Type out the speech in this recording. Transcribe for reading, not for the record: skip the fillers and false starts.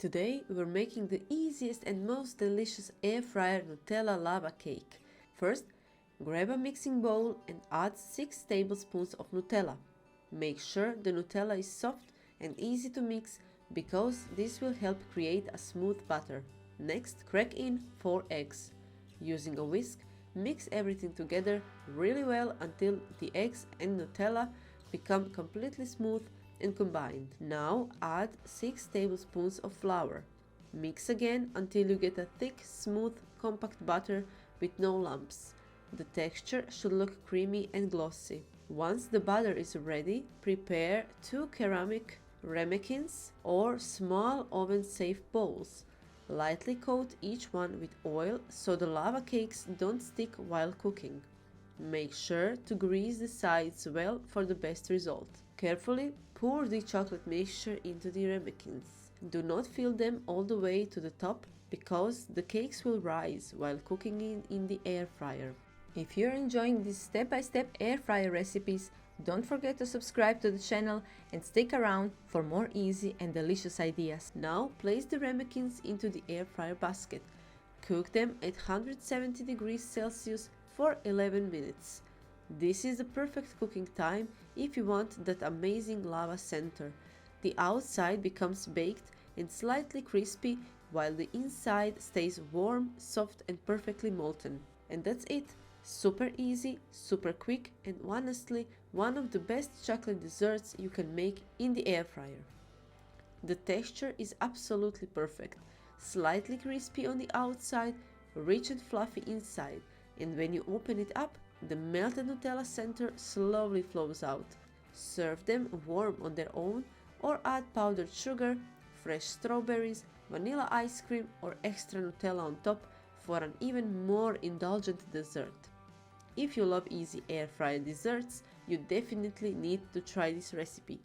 Today we're making the easiest and most delicious air fryer Nutella lava cake. First, grab a mixing bowl and add 6 tablespoons of Nutella. Make sure the Nutella is soft and easy to mix because this will help create a smooth batter. Next, crack in 4 eggs. Using a whisk, mix everything together really well until the eggs and Nutella become completely smooth and combined. Now add 6 tablespoons of flour. Mix again until you get a thick, smooth, compact batter with no lumps. The texture should look creamy and glossy. Once the batter is ready, prepare 2 ceramic ramekins or small oven-safe bowls. Lightly coat each one with oil so the lava cakes don't stick while cooking. Make sure to grease the sides well for the best result. Carefully pour the chocolate mixture into the ramekins. Do not fill them all the way to the top because the cakes will rise while cooking in the air fryer. If you're enjoying these step-by-step air fryer recipes, don't forget to subscribe to the channel and stick around for more easy and delicious ideas. Now place the ramekins into the air fryer basket. Cook them at 170 degrees Celsius for 11 minutes. This is the perfect cooking time if you want that amazing lava center. The outside becomes baked and slightly crispy while the inside stays warm, soft and perfectly molten. And that's it. Super easy, super quick and honestly one of the best chocolate desserts you can make in the air fryer. The texture is absolutely perfect, slightly crispy on the outside, rich and fluffy inside, and when you open it up, the melted Nutella center slowly flows out. Serve them warm on their own or add powdered sugar, fresh strawberries, vanilla ice cream or extra Nutella on top for an even more indulgent dessert. If you love easy air fryer desserts, you definitely need to try this recipe.